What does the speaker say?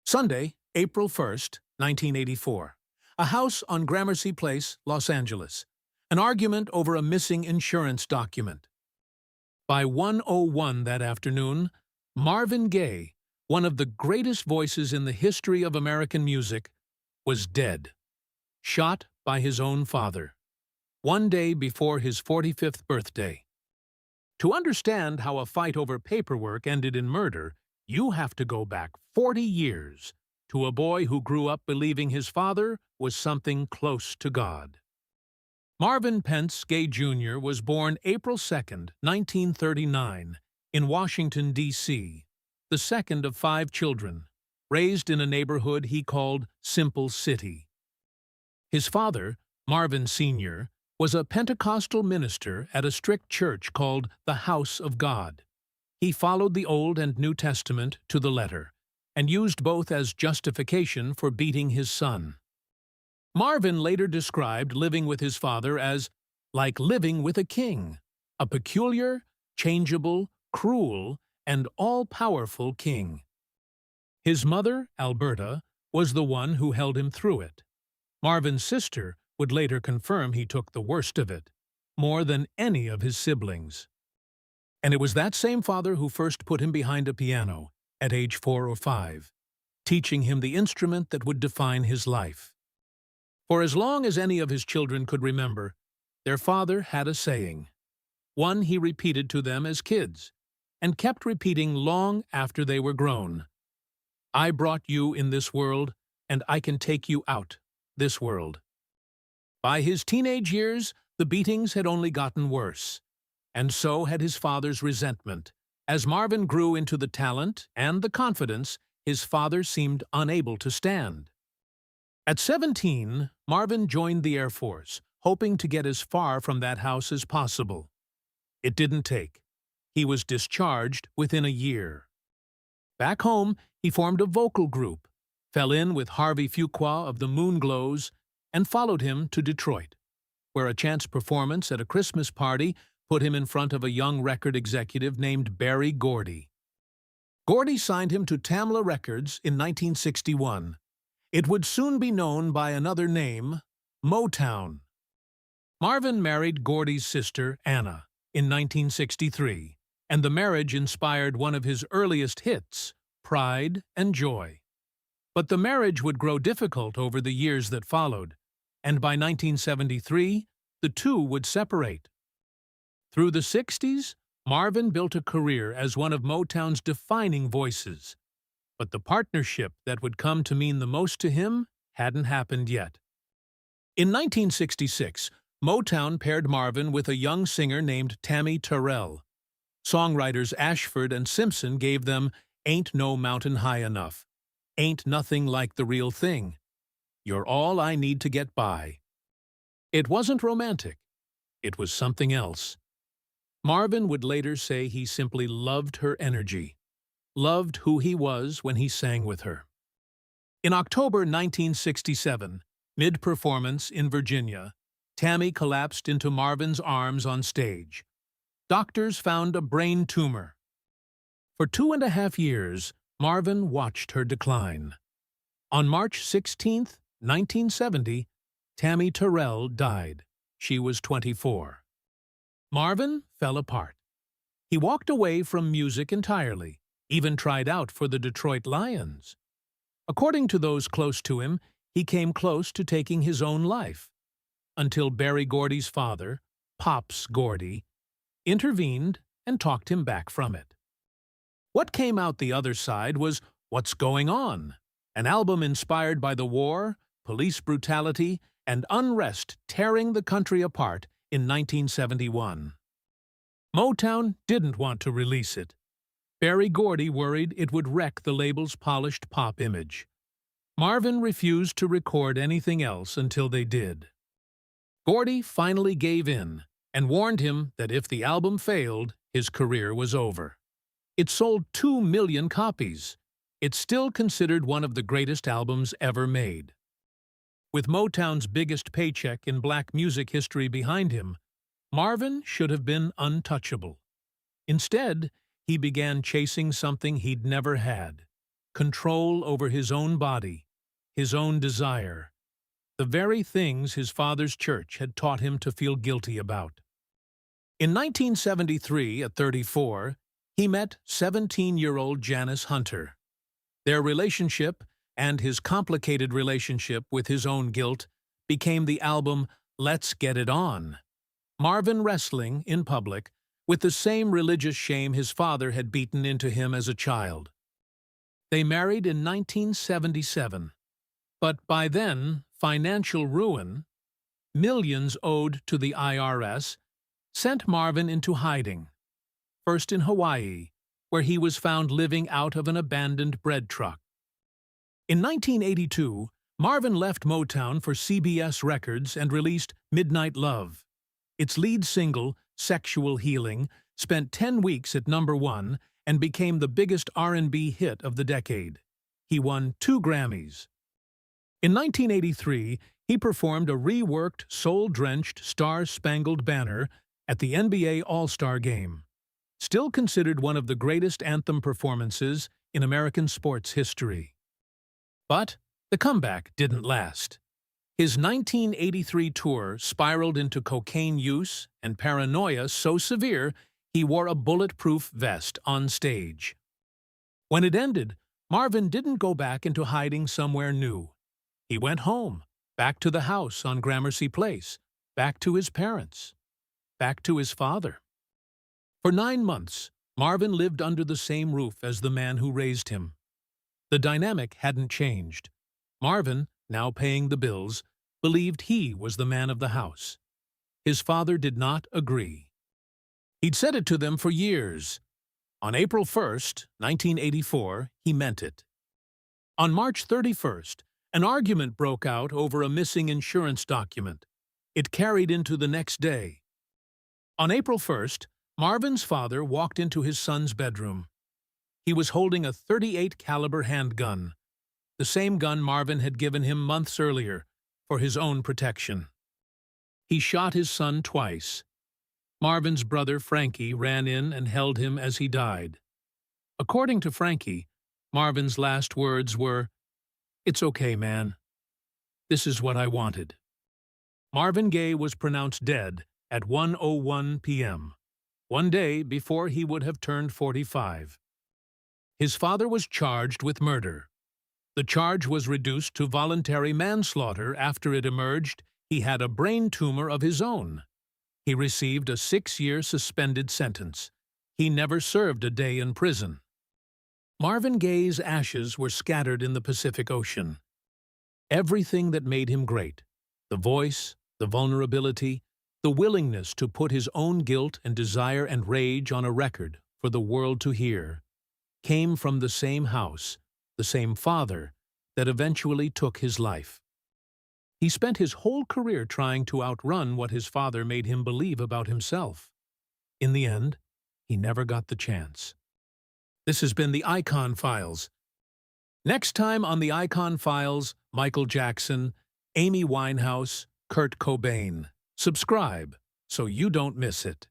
Sunday, April 1st, 1984. A house on Gramercy Place, Los Angeles. An argument over a missing insurance document. By 1:01 that afternoon, Marvin Gaye, one of the greatest voices in the history of American music, was dead. Shot by his own father. One day before his 45th birthday. To understand how a fight over paperwork ended in murder, you have to go back 40 years to a boy who grew up believing his father was something close to God. Marvin Pence Gaye Jr. was born April 2nd, 1939, in Washington, D.C., the second of 5 children, raised in a neighborhood he called Simple City. His father, Marvin Sr., was a Pentecostal minister at a strict church called the House of God. He followed the Old and New Testament to the letter, and used both as justification for beating his son. Marvin later described living with his father as like living with a king, a peculiar, changeable, cruel, and all-powerful king. His mother, Alberta, was the one who held him through it. Marvin's sister would later confirm he took the worst of it, more than any of his siblings. And it was that same father who first put him behind a piano at age 4 or 5, teaching him the instrument that would define his life. For as long as any of his children could remember, their father had a saying, one he repeated to them as kids, and kept repeating long after they were grown. I brought you in this world, and I can take you out this world. By his teenage years, the beatings had only gotten worse, and so had his father's resentment. As Marvin grew into the talent and the confidence, his father seemed unable to stand. At 17, Marvin joined the Air Force, hoping to get as far from that house as possible. It didn't take. He was discharged within a year. Back home, he formed a vocal group, fell in with Harvey Fuqua of the Moonglows, and followed him to Detroit, where a chance performance at a Christmas party put him in front of a young record executive named Berry Gordy. Gordy signed him to Tamla Records in 1961. It would soon be known by another name, Motown. Marvin married Gordy's sister, Anna, in 1963, and the marriage inspired one of his earliest hits, Pride and Joy. But the marriage would grow difficult over the years that followed, and by 1973, the two would separate. Through the 60s, Marvin built a career as one of Motown's defining voices. But the partnership that would come to mean the most to him hadn't happened yet. In 1966, Motown paired Marvin with a young singer named Tammi Terrell. Songwriters Ashford and Simpson gave them Ain't No Mountain High Enough, Ain't Nothing Like the Real Thing, You're All I Need to Get By. It wasn't romantic. It was something else. Marvin would later say he simply loved her energy, loved who he was when he sang with her. In October 1967, mid-performance in Virginia, Tammi collapsed into Marvin's arms on stage. Doctors found a brain tumor. For 2.5 years, Marvin watched her decline. On March 16, 1970, Tammi Terrell died. She was 24. Marvin fell apart. He walked away from music entirely, even tried out for the Detroit Lions. According to those close to him, he came close to taking his own life, until Berry Gordy's father, Pops Gordy, intervened and talked him back from it. What came out the other side was What's Going On, an album inspired by the war, police brutality, and unrest tearing the country apart in 1971. Motown didn't want to release it. Berry Gordy worried it would wreck the label's polished pop image. Marvin refused to record anything else until they did. Gordy finally gave in and warned him that if the album failed, his career was over. It sold 2 million copies. It's still considered one of the greatest albums ever made. With Motown's biggest paycheck in black music history behind him, Marvin should have been untouchable. Instead, he began chasing something he'd never had: control over his own body, his own desire, the very things his father's church had taught him to feel guilty about. In 1973, at 34, he met 17-year-old Janice Hunter. Their relationship, and his complicated relationship with his own guilt, became the album Let's Get It On. Marvin wrestling, in public, with the same religious shame his father had beaten into him as a child. They married in 1977, but by then, financial ruin, millions owed to the IRS, sent Marvin into hiding, first in Hawaii, where he was found living out of an abandoned bread truck. In 1982, Marvin left Motown for CBS Records and released Midnight Love. Its lead single, Sexual Healing, spent 10 weeks at #1 and became the biggest R&B hit of the decade. He won 2 Grammys. In 1983, he performed a reworked, soul-drenched, Star-Spangled Banner at the NBA All-Star Game, still considered one of the greatest anthem performances in American sports history. But the comeback didn't last. His 1983 tour spiraled into cocaine use and paranoia so severe he wore a bulletproof vest on stage. When it ended, Marvin didn't go back into hiding somewhere new. He went home, back to the house on Gramercy Place, back to his parents, back to his father. For 9 months, Marvin lived under the same roof as the man who raised him. The dynamic hadn't changed. Marvin, now paying the bills, believed he was the man of the house. His father did not agree. He'd said it to them for years. On April 1st, 1984, he meant it. On March 31st, an argument broke out over a missing insurance document. It carried into the next day. On April 1st, Marvin's father walked into his son's bedroom. He was holding a .38 caliber handgun, the same gun Marvin had given him months earlier for his own protection. He shot his son twice. Marvin's brother, Frankie, ran in and held him as he died. According to Frankie, Marvin's last words were, "It's okay, man. This is what I wanted." Marvin Gaye was pronounced dead at 1:01 p.m., one day before he would have turned 45. His father was charged with murder. The charge was reduced to voluntary manslaughter after it emerged he had a brain tumor of his own. He received a 6-year suspended sentence. He never served a day in prison. Marvin Gaye's ashes were scattered in the Pacific Ocean. Everything that made him great, the voice, the vulnerability, the willingness to put his own guilt and desire and rage on a record for the world to hear, came from the same house, the same father, that eventually took his life. He spent his whole career trying to outrun what his father made him believe about himself. In the end, he never got the chance. This has been the Icon Files. Next time on the Icon Files, Michael Jackson, Amy Winehouse, Kurt Cobain. Subscribe so you don't miss it.